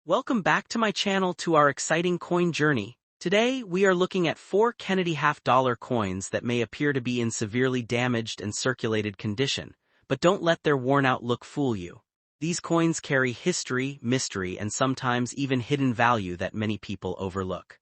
Welcome back to my channel to our exciting coin journey. Today, we are looking at 4 Kennedy half-dollar coins that may appear to be in severely damaged and circulated condition, but don't let their worn-out look fool you. These coins carry history, mystery, and sometimes even hidden value that many people overlook.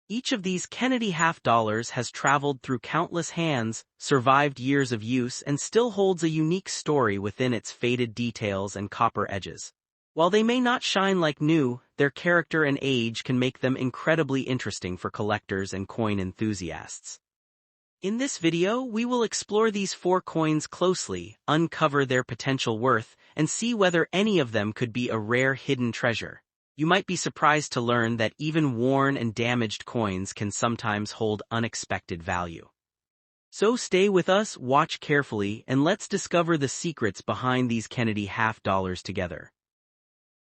Each of these Kennedy half-dollars has traveled through countless hands, survived years of use, and still holds a unique story within its faded details and copper edges. While they may not shine like new, their character and age can make them incredibly interesting for collectors and coin enthusiasts. In this video, we will explore these 4 coins closely, uncover their potential worth, and see whether any of them could be a rare hidden treasure. You might be surprised to learn that even worn and damaged coins can sometimes hold unexpected value. So stay with us, watch carefully, and let's discover the secrets behind these Kennedy half-dollars together.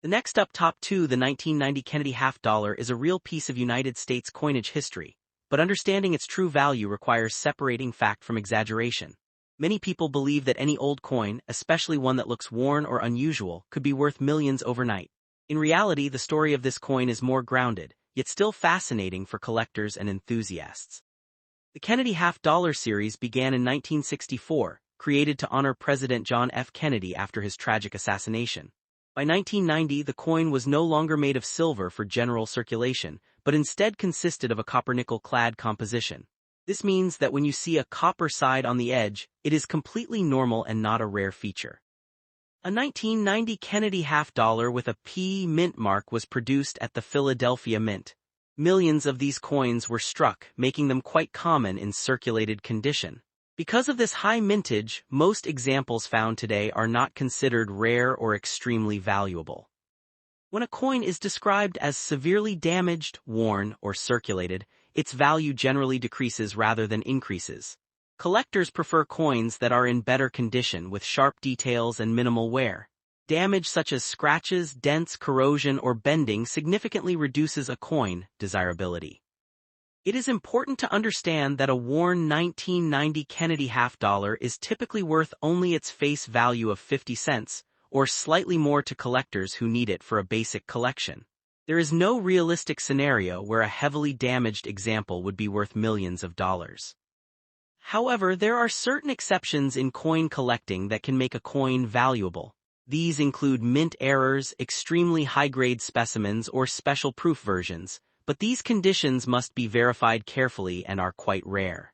The next up, top 2, the 1990 Kennedy half-dollar is a real piece of United States coinage history, but understanding its true value requires separating fact from exaggeration. Many people believe that any old coin, especially one that looks worn or unusual, could be worth millions overnight. In reality, the story of this coin is more grounded, yet still fascinating for collectors and enthusiasts. The Kennedy half-dollar series began in 1964, created to honor President John F. Kennedy after his tragic assassination. By 1990, the coin was no longer made of silver for general circulation, but instead consisted of a copper-nickel-clad composition. This means that when you see a copper side on the edge, it is completely normal and not a rare feature. A 1990 Kennedy half-dollar with a P mint mark was produced at the Philadelphia Mint. Millions of these coins were struck, making them quite common in circulated condition. Because of this high mintage, most examples found today are not considered rare or extremely valuable. When a coin is described as severely damaged, worn, or circulated, its value generally decreases rather than increases. Collectors prefer coins that are in better condition with sharp details and minimal wear. Damage such as scratches, dents, corrosion, or bending significantly reduces a coin desirability. It is important to understand that a worn 1990 Kennedy half-dollar is typically worth only its face value of 50 cents, or slightly more to collectors who need it for a basic collection. There is no realistic scenario where a heavily damaged example would be worth millions of dollars. However, there are certain exceptions in coin collecting that can make a coin valuable. These include mint errors, extremely high-grade specimens, or special proof versions, but these conditions must be verified carefully and are quite rare.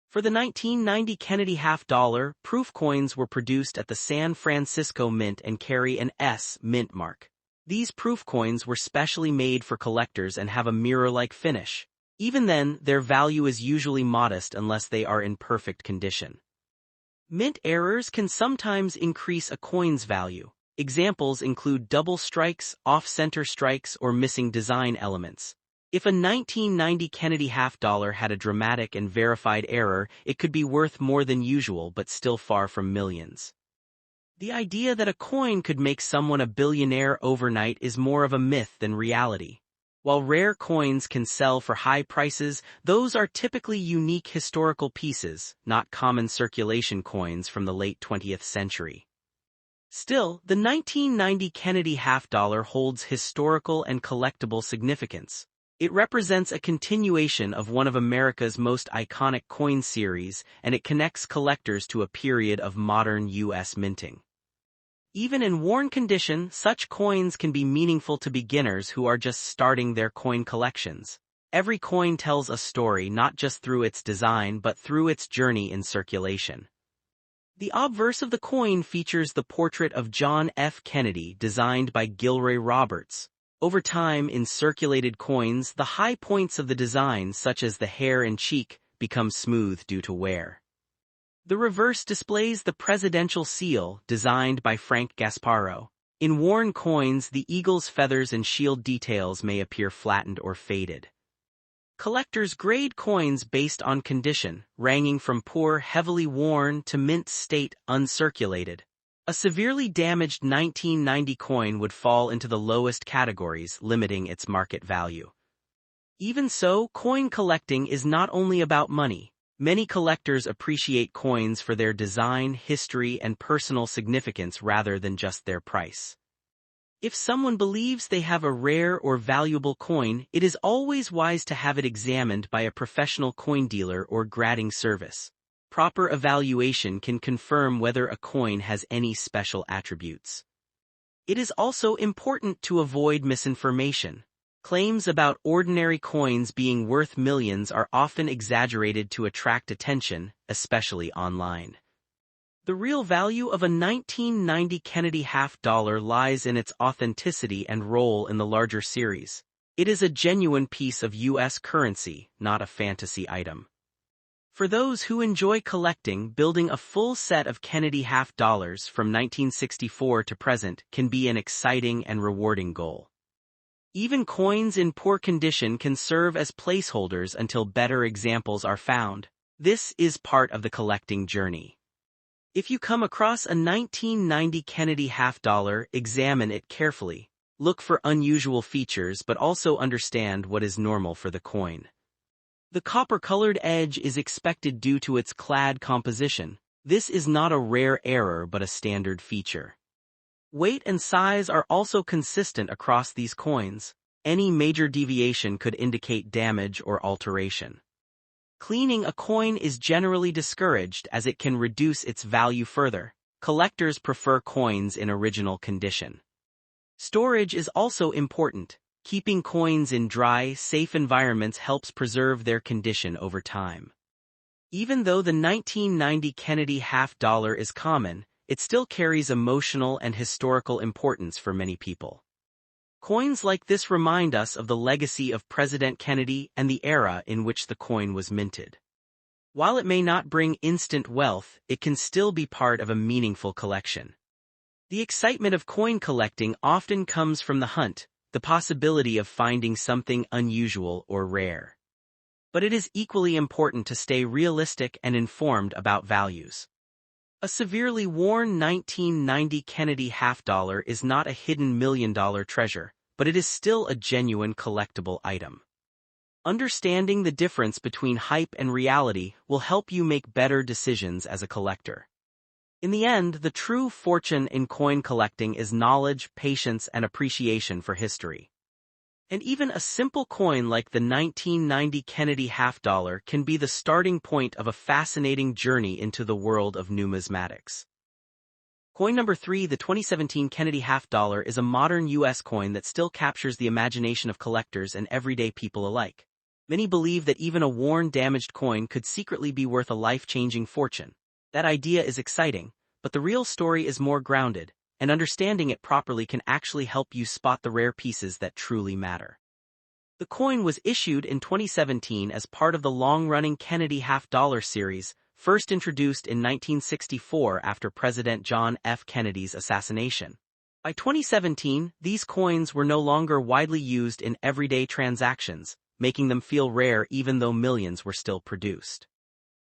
For the 1990 Kennedy half-dollar, proof coins were produced at the San Francisco Mint and carry an S mint mark. These proof coins were specially made for collectors and have a mirror-like finish. Even then, their value is usually modest unless they are in perfect condition. Mint errors can sometimes increase a coin's value. Examples include double strikes, off-center strikes, or missing design elements. If a 1990 Kennedy half-dollar had a dramatic and verified error, it could be worth more than usual but still far from millions. The idea that a coin could make someone a billionaire overnight is more of a myth than reality. While rare coins can sell for high prices, those are typically unique historical pieces, not common circulation coins from the late 20th century. Still, the 1990 Kennedy half-dollar holds historical and collectible significance. It represents a continuation of one of America's most iconic coin series, and it connects collectors to a period of modern U.S. minting. Even in worn condition, such coins can be meaningful to beginners who are just starting their coin collections. Every coin tells a story not just through its design but through its journey in circulation. The obverse of the coin features the portrait of John F. Kennedy designed by Gilroy Roberts. Over time, in circulated coins, the high points of the design, such as the hair and cheek, become smooth due to wear. The reverse displays the presidential seal, designed by Frank Gasparro. In worn coins, the eagle's feathers and shield details may appear flattened or faded. Collectors grade coins based on condition, ranging from poor, heavily worn to mint state, uncirculated. A severely damaged 1990 coin would fall into the lowest categories, limiting its market value. Even so, coin collecting is not only about money. Many collectors appreciate coins for their design, history, and personal significance rather than just their price. If someone believes they have a rare or valuable coin, it is always wise to have it examined by a professional coin dealer or grading service. Proper evaluation can confirm whether a coin has any special attributes. It is also important to avoid misinformation. Claims about ordinary coins being worth millions are often exaggerated to attract attention, especially online. The real value of a 1990 Kennedy half-dollar lies in its authenticity and role in the larger series. It is a genuine piece of U.S. currency, not a fantasy item. For those who enjoy collecting, building a full set of Kennedy half-dollars from 1964 to present can be an exciting and rewarding goal. Even coins in poor condition can serve as placeholders until better examples are found. This is part of the collecting journey. If you come across a 1990 Kennedy half-dollar, examine it carefully. Look for unusual features but also understand what is normal for the coin. The copper-colored edge is expected due to its clad composition. This is not a rare error but a standard feature. Weight and size are also consistent across these coins. Any major deviation could indicate damage or alteration. Cleaning a coin is generally discouraged as it can reduce its value further. Collectors prefer coins in original condition. Storage is also important. Keeping coins in dry, safe environments helps preserve their condition over time. Even though the 1990 Kennedy half-dollar is common, it still carries emotional and historical importance for many people. Coins like this remind us of the legacy of President Kennedy and the era in which the coin was minted. While it may not bring instant wealth, it can still be part of a meaningful collection. The excitement of coin collecting often comes from the hunt, the possibility of finding something unusual or rare. But it is equally important to stay realistic and informed about values. A severely worn 1990 Kennedy half-dollar is not a hidden million-dollar treasure, but it is still a genuine collectible item. Understanding the difference between hype and reality will help you make better decisions as a collector. In the end, the true fortune in coin collecting is knowledge, patience, and appreciation for history. And even a simple coin like the 1990 Kennedy half-dollar can be the starting point of a fascinating journey into the world of numismatics. Coin number 3, the 2017 Kennedy half-dollar, is a modern U.S. coin that still captures the imagination of collectors and everyday people alike. Many believe that even a worn, damaged coin could secretly be worth a life-changing fortune. That idea is exciting, but the real story is more grounded, and understanding it properly can actually help you spot the rare pieces that truly matter. The coin was issued in 2017 as part of the long-running Kennedy half-dollar series, first introduced in 1964 after President John F. Kennedy's assassination. By 2017, these coins were no longer widely used in everyday transactions, making them feel rare even though millions were still produced.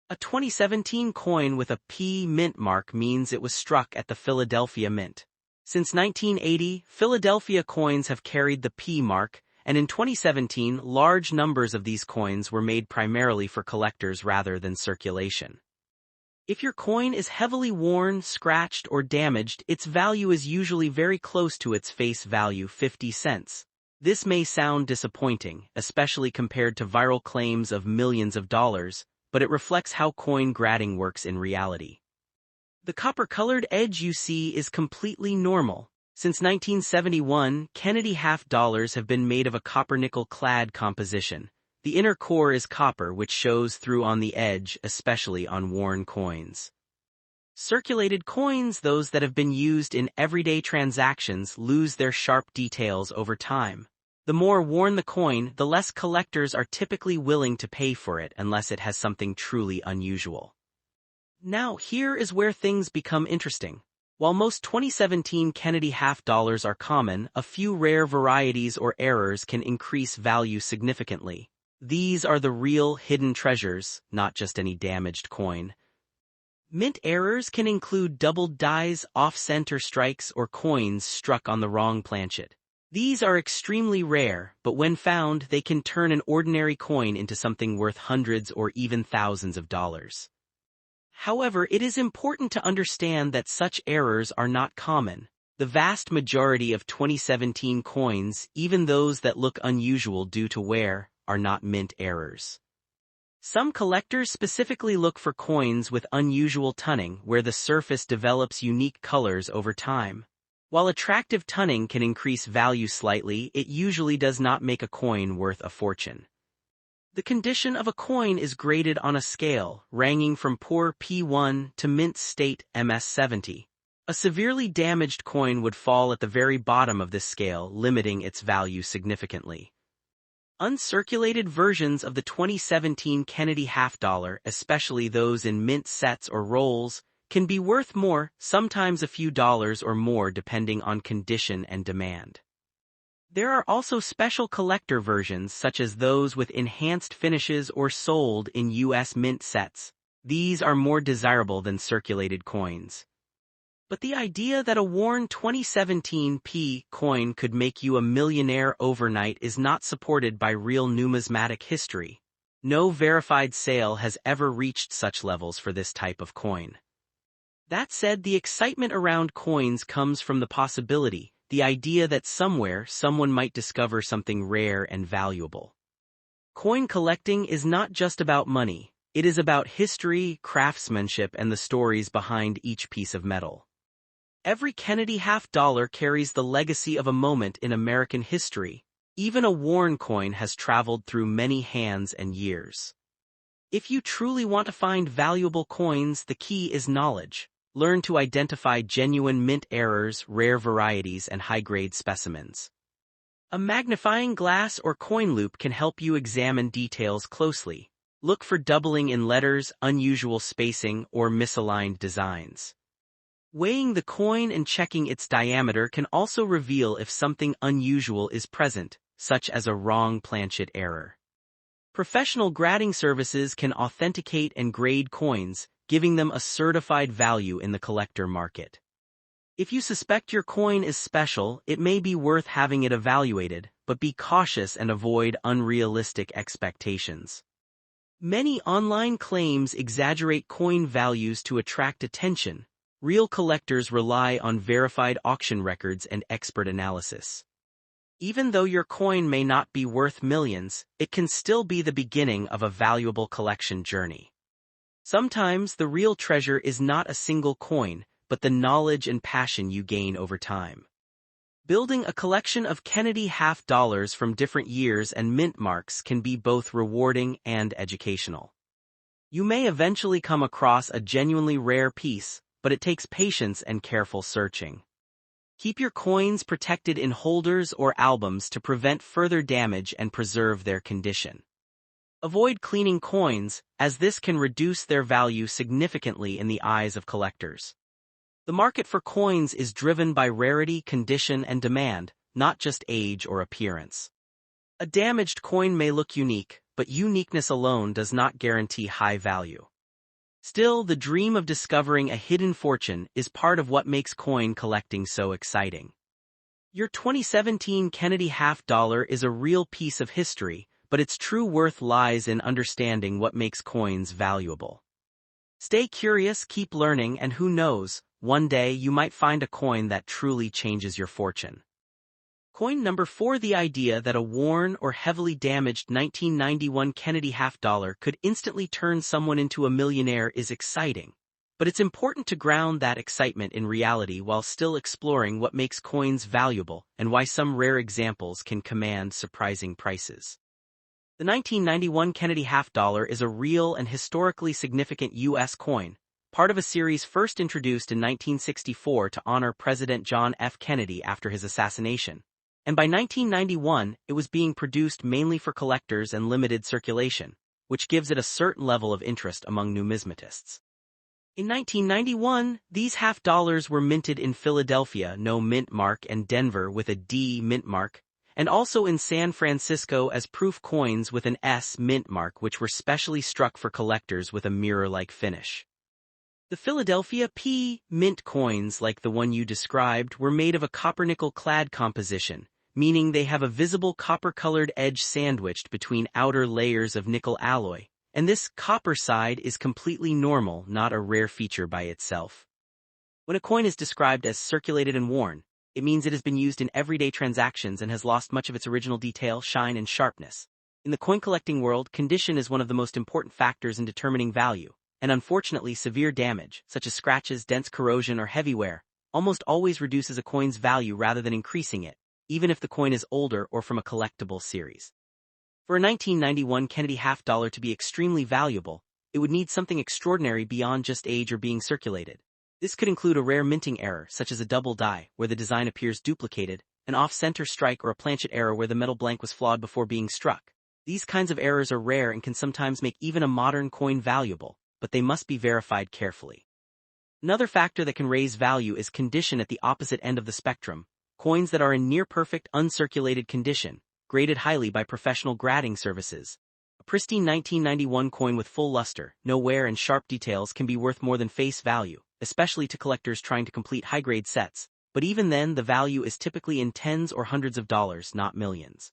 A 2017 coin with a P mint mark means it was struck at the Philadelphia Mint. Since 1980, Philadelphia coins have carried the P mark, and in 2017, large numbers of these coins were made primarily for collectors rather than circulation. If your coin is heavily worn, scratched, or damaged, its value is usually very close to its face value, 50 cents. This may sound disappointing, especially compared to viral claims of millions of dollars, but it reflects how coin grading works in reality. The copper-colored edge you see is completely normal. Since 1971, Kennedy half-dollars have been made of a copper-nickel clad composition. The inner core is copper, which shows through on the edge, especially on worn coins. Circulated coins, those that have been used in everyday transactions, lose their sharp details over time. The more worn the coin, the less collectors are typically willing to pay for it unless it has something truly unusual. Now, here is where things become interesting. While most 2017 Kennedy half-dollars are common, a few rare varieties or errors can increase value significantly. These are the real hidden treasures, not just any damaged coin. Mint errors can include doubled dies, off-center strikes, or coins struck on the wrong planchet. These are extremely rare, but when found, they can turn an ordinary coin into something worth hundreds or even thousands of dollars. However, it is important to understand that such errors are not common. The vast majority of 2017 coins, even those that look unusual due to wear, are not mint errors. Some collectors specifically look for coins with unusual tunning where the surface develops unique colors over time. While attractive tunning can increase value slightly, it usually does not make a coin worth a fortune. The condition of a coin is graded on a scale, ranging from poor P1 to mint state MS70. A severely damaged coin would fall at the very bottom of this scale, limiting its value significantly. Uncirculated versions of the 2017 Kennedy half-dollar, especially those in mint sets or rolls, can be worth more, sometimes a few dollars or more depending on condition and demand. There are also special collector versions such as those with enhanced finishes or sold in U.S. mint sets. These are more desirable than circulated coins. But the idea that a worn 2017 P coin could make you a millionaire overnight is not supported by real numismatic history. No verified sale has ever reached such levels for this type of coin. That said, the excitement around coins comes from the possibility, the idea that somewhere someone might discover something rare and valuable. Coin collecting is not just about money, it is about history, craftsmanship, and the stories behind each piece of metal. Every Kennedy half-dollar carries the legacy of a moment in American history. Even a worn coin has traveled through many hands and years. If you truly want to find valuable coins, the key is knowledge. Learn to identify genuine mint errors, rare varieties, and high-grade specimens. A magnifying glass or coin loop can help you examine details closely. Look for doubling in letters, unusual spacing, or misaligned designs. Weighing the coin and checking its diameter can also reveal if something unusual is present, such as a wrong planchet error. Professional grading services can authenticate and grade coins, giving them a certified value in the collector market. If you suspect your coin is special, it may be worth having it evaluated, but be cautious and avoid unrealistic expectations. Many online claims exaggerate coin values to attract attention. Real collectors rely on verified auction records and expert analysis. Even though your coin may not be worth millions, it can still be the beginning of a valuable collection journey. Sometimes the real treasure is not a single coin, but the knowledge and passion you gain over time. Building a collection of Kennedy half-dollars from different years and mint marks can be both rewarding and educational. You may eventually come across a genuinely rare piece, but it takes patience and careful searching. Keep your coins protected in holders or albums to prevent further damage and preserve their condition. Avoid cleaning coins, as this can reduce their value significantly in the eyes of collectors. The market for coins is driven by rarity, condition, and demand, not just age or appearance. A damaged coin may look unique, but uniqueness alone does not guarantee high value. Still, the dream of discovering a hidden fortune is part of what makes coin collecting so exciting. Your 2017 Kennedy half-dollar is a real piece of history, but its true worth lies in understanding what makes coins valuable. Stay curious, keep learning, and who knows, one day you might find a coin that truly changes your fortune. Coin number 4. The idea that a worn or heavily damaged 1991 Kennedy half-dollar could instantly turn someone into a millionaire is exciting. But it's important to ground that excitement in reality while still exploring what makes coins valuable and why some rare examples can command surprising prices. The 1991 Kennedy half-dollar is a real and historically significant U.S. coin, part of a series first introduced in 1964 to honor President John F. Kennedy after his assassination. And by 1991, it was being produced mainly for collectors and limited circulation, which gives it a certain level of interest among numismatists. In 1991, these half-dollars were minted in Philadelphia, no mint mark, and Denver with a D mint mark, and also in San Francisco as proof coins with an S mint mark, which were specially struck for collectors with a mirror-like finish. The Philadelphia P mint coins, like the one you described, were made of a copper-nickel clad composition, meaning they have a visible copper-colored edge sandwiched between outer layers of nickel alloy, and this copper side is completely normal, not a rare feature by itself. When a coin is described as circulated and worn, it means it has been used in everyday transactions and has lost much of its original detail, shine, and sharpness. In the coin collecting world, condition is one of the most important factors in determining value, and unfortunately severe damage, such as scratches, dents, corrosion, or heavy wear, almost always reduces a coin's value rather than increasing it, even if the coin is older or from a collectible series. For a 1991 Kennedy half dollar to be extremely valuable, it would need something extraordinary beyond just age or being circulated. This could include a rare minting error, such as a double die, where the design appears duplicated, an off-center strike, or a planchet error where the metal blank was flawed before being struck. These kinds of errors are rare and can sometimes make even a modern coin valuable, but they must be verified carefully. Another factor that can raise value is condition at the opposite end of the spectrum. Coins that are in near-perfect, uncirculated condition, graded highly by professional grading services. A pristine 1991 coin with full luster, no wear, and sharp details can be worth more than face value, especially to collectors trying to complete high-grade sets, but even then the value is typically in tens or hundreds of dollars, not millions.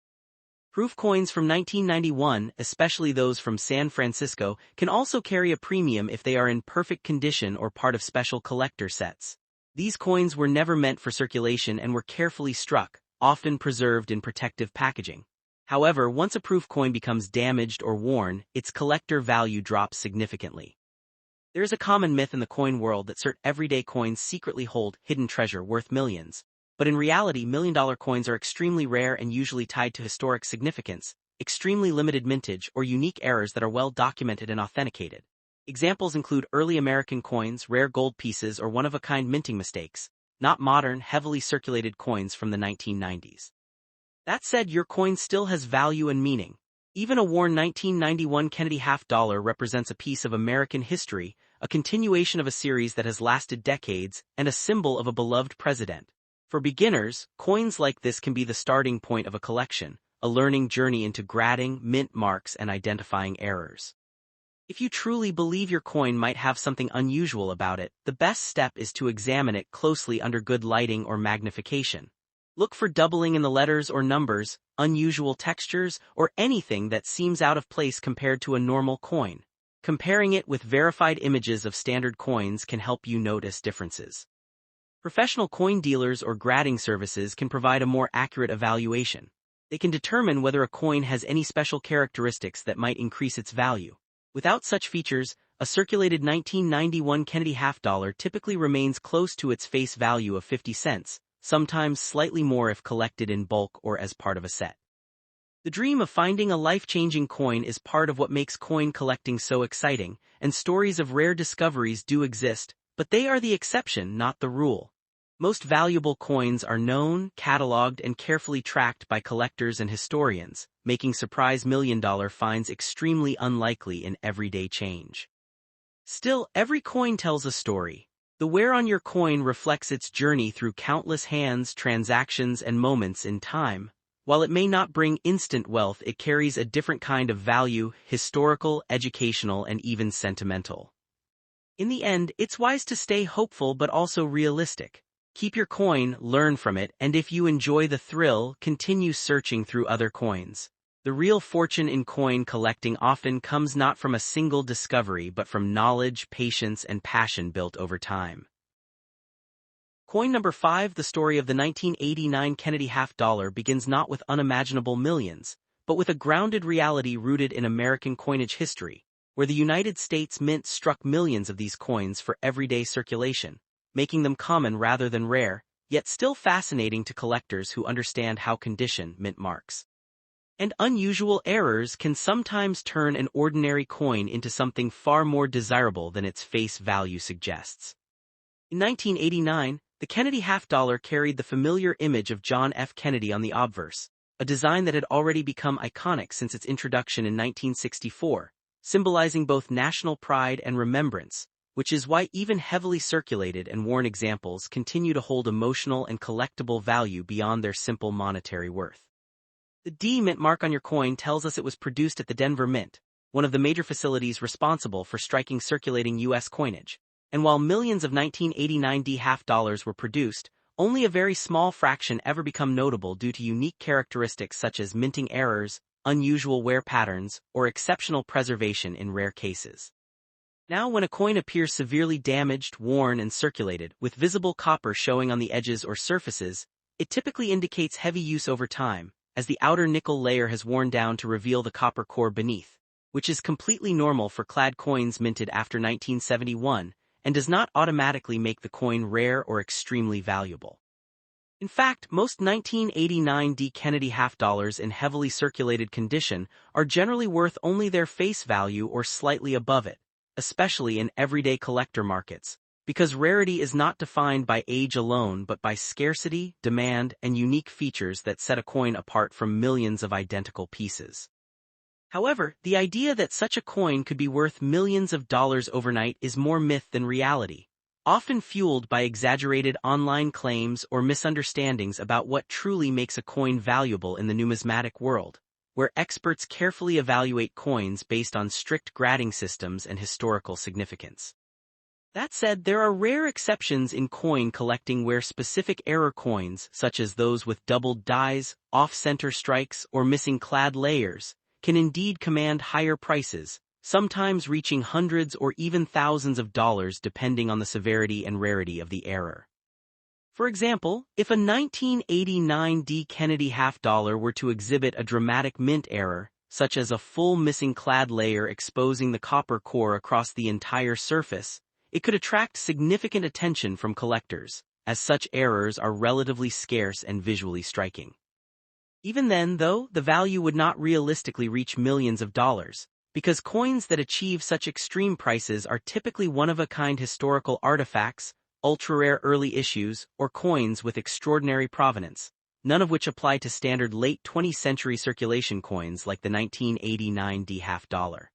Proof coins from 1991, especially those from San Francisco, can also carry a premium if they are in perfect condition or part of special collector sets. These coins were never meant for circulation and were carefully struck, often preserved in protective packaging. However, once a proof coin becomes damaged or worn, its collector value drops significantly. There is a common myth in the coin world that certain everyday coins secretly hold hidden treasure worth millions. But in reality, million-dollar coins are extremely rare and usually tied to historic significance, extremely limited mintage, or unique errors that are well documented and authenticated. Examples include early American coins, rare gold pieces, or one-of-a-kind minting mistakes, not modern, heavily circulated coins from the 1990s. That said, your coin still has value and meaning. Even a worn 1991 Kennedy half dollar represents a piece of American history, a continuation of a series that has lasted decades, and a symbol of a beloved president. For beginners, coins like this can be the starting point of a collection, a learning journey into grading, mint marks, and identifying errors. If you truly believe your coin might have something unusual about it, the best step is to examine it closely under good lighting or magnification. Look for doubling in the letters or numbers, unusual textures, or anything that seems out of place compared to a normal coin. Comparing it with verified images of standard coins can help you notice differences. Professional coin dealers or grading services can provide a more accurate evaluation. They can determine whether a coin has any special characteristics that might increase its value. Without such features, a circulated 1991 Kennedy half dollar typically remains close to its face value of 50 cents, sometimes slightly more if collected in bulk or as part of a set. The dream of finding a life-changing coin is part of what makes coin collecting so exciting, and stories of rare discoveries do exist, but they are the exception, not the rule. Most valuable coins are known, cataloged, and carefully tracked by collectors and historians, making surprise million-dollar finds extremely unlikely in everyday change. Still, every coin tells a story. The wear on your coin reflects its journey through countless hands, transactions, and moments in time. While it may not bring instant wealth, it carries a different kind of value, historical, educational, and even sentimental. In the end, it's wise to stay hopeful but also realistic. Keep your coin, learn from it, and if you enjoy the thrill, continue searching through other coins. The real fortune in coin collecting often comes not from a single discovery but from knowledge, patience, and passion built over time. Coin number 5. The story of the 1989 Kennedy half dollar begins not with unimaginable millions, but with a grounded reality rooted in American coinage history, where the United States Mint struck millions of these coins for everyday circulation, making them common rather than rare, yet still fascinating to collectors who understand how condition mint marks and unusual errors can sometimes turn an ordinary coin into something far more desirable than its face value suggests. In 1989, the Kennedy half dollar carried the familiar image of John F. Kennedy on the obverse, a design that had already become iconic since its introduction in 1964, symbolizing both national pride and remembrance, which is why even heavily circulated and worn examples continue to hold emotional and collectible value beyond their simple monetary worth. The D Mint mark on your coin tells us it was produced at the Denver Mint, one of the major facilities responsible for striking circulating U.S. coinage. And while millions of 1989 D half dollars were produced, only a very small fraction ever become notable due to unique characteristics such as minting errors, unusual wear patterns, or exceptional preservation in rare cases. Now, when a coin appears severely damaged, worn, and circulated, with visible copper showing on the edges or surfaces, it typically indicates heavy use over time, as the outer nickel layer has worn down to reveal the copper core beneath, which is completely normal for clad coins minted after 1971, and does not automatically make the coin rare or extremely valuable. In fact, most 1989 D. Kennedy half dollars in heavily circulated condition are generally worth only their face value or slightly above it, especially in everyday collector markets, because rarity is not defined by age alone but by scarcity, demand, and unique features that set a coin apart from millions of identical pieces. However, the idea that such a coin could be worth millions of dollars overnight is more myth than reality, often fueled by exaggerated online claims or misunderstandings about what truly makes a coin valuable in the numismatic world, where experts carefully evaluate coins based on strict grading systems and historical significance. That said, there are rare exceptions in coin collecting where specific error coins, such as those with doubled dies, off-center strikes, or missing clad layers, can indeed command higher prices, sometimes reaching hundreds or even thousands of dollars depending on the severity and rarity of the error. For example, if a 1989 D. Kennedy half dollar were to exhibit a dramatic mint error, such as a full missing clad layer exposing the copper core across the entire surface, it could attract significant attention from collectors, as such errors are relatively scarce and visually striking. Even then, though, the value would not realistically reach millions of dollars, because coins that achieve such extreme prices are typically one-of-a-kind historical artifacts, ultra-rare early issues, or coins with extraordinary provenance, none of which apply to standard late 20th century circulation coins like the 1989 D half dollar.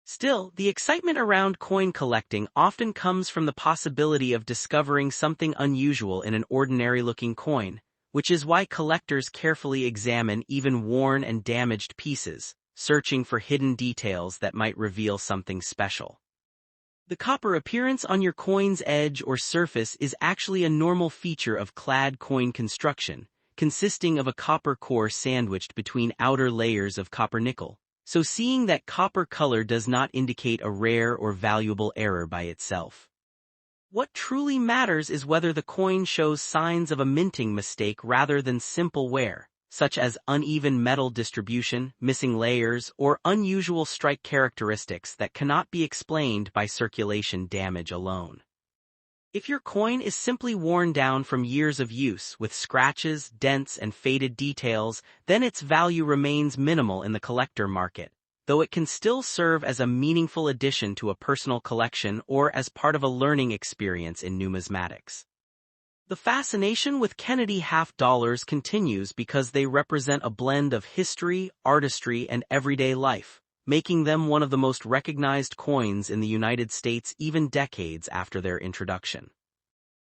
Still, the excitement around coin collecting often comes from the possibility of discovering something unusual in an ordinary-looking coin, which is why collectors carefully examine even worn and damaged pieces, searching for hidden details that might reveal something special. The copper appearance on your coin's edge or surface is actually a normal feature of clad coin construction, consisting of a copper core sandwiched between outer layers of copper nickel, so seeing that copper color does not indicate a rare or valuable error by itself. What truly matters is whether the coin shows signs of a minting mistake rather than simple wear, such as uneven metal distribution, missing layers, or unusual strike characteristics that cannot be explained by circulation damage alone. If your coin is simply worn down from years of use with scratches, dents, and faded details, then its value remains minimal in the collector market, though it can still serve as a meaningful addition to a personal collection or as part of a learning experience in numismatics. The fascination with Kennedy half dollars continues because they represent a blend of history, artistry, and everyday life, making them one of the most recognized coins in the United States even decades after their introduction.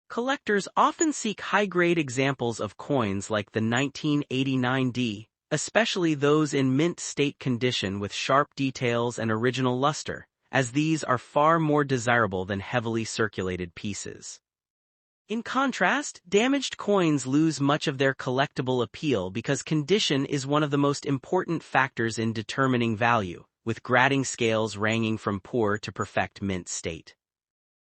Collectors often seek high-grade examples of coins like the 1989 D, especially those in mint state condition with sharp details and original luster, as these are far more desirable than heavily circulated pieces. In contrast, damaged coins lose much of their collectible appeal because condition is one of the most important factors in determining value, with grading scales ranging from poor to perfect mint state.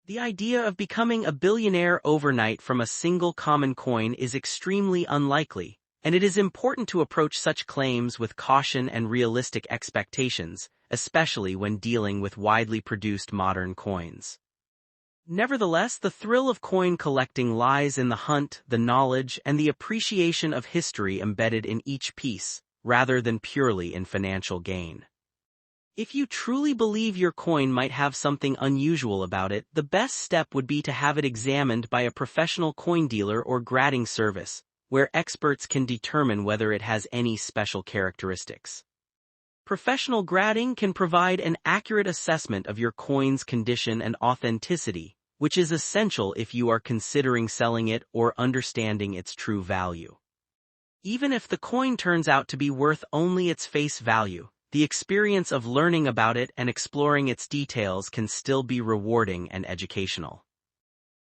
The idea of becoming a billionaire overnight from a single common coin is extremely unlikely, and it is important to approach such claims with caution and realistic expectations, especially when dealing with widely produced modern coins. Nevertheless, the thrill of coin collecting lies in the hunt, the knowledge, and the appreciation of history embedded in each piece, rather than purely in financial gain. If you truly believe your coin might have something unusual about it, the best step would be to have it examined by a professional coin dealer or grading service, where experts can determine whether it has any special characteristics. Professional grading can provide an accurate assessment of your coin's condition and authenticity, which is essential if you are considering selling it or understanding its true value. Even if the coin turns out to be worth only its face value, the experience of learning about it and exploring its details can still be rewarding and educational.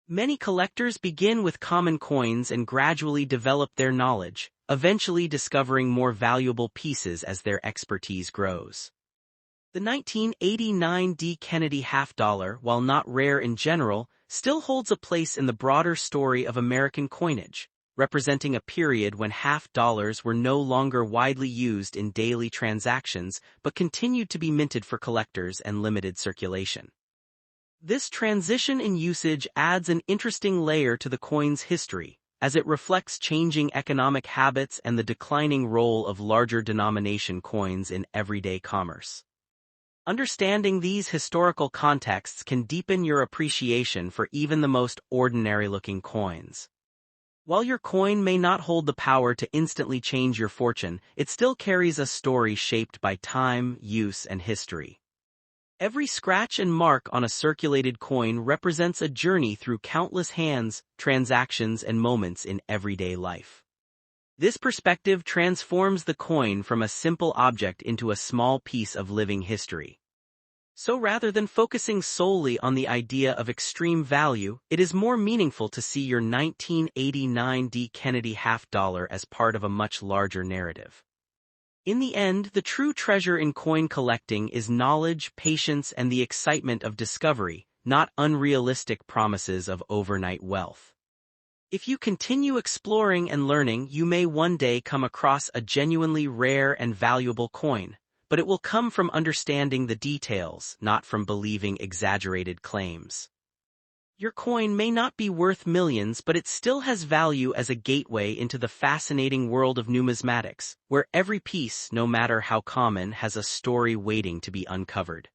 Many collectors begin with common coins and gradually develop their knowledge, eventually discovering more valuable pieces as their expertise grows. The 1989 D. Kennedy half-dollar, while not rare in general, still holds a place in the broader story of American coinage, representing a period when half-dollars were no longer widely used in daily transactions but continued to be minted for collectors and limited circulation. This transition in usage adds an interesting layer to the coin's history, as it reflects changing economic habits and the declining role of larger denomination coins in everyday commerce. Understanding these historical contexts can deepen your appreciation for even the most ordinary-looking coins. While your coin may not hold the power to instantly change your fortune, it still carries a story shaped by time, use, and history. Every scratch and mark on a circulated coin represents a journey through countless hands, transactions, and moments in everyday life. This perspective transforms the coin from a simple object into a small piece of living history. So rather than focusing solely on the idea of extreme value, it is more meaningful to see your 1989 D. Kennedy half-dollar as part of a much larger narrative. In the end, the true treasure in coin collecting is knowledge, patience, and the excitement of discovery, not unrealistic promises of overnight wealth. If you continue exploring and learning, you may one day come across a genuinely rare and valuable coin, but it will come from understanding the details, not from believing exaggerated claims. Your coin may not be worth millions, but it still has value as a gateway into the fascinating world of numismatics, where every piece, no matter how common, has a story waiting to be uncovered.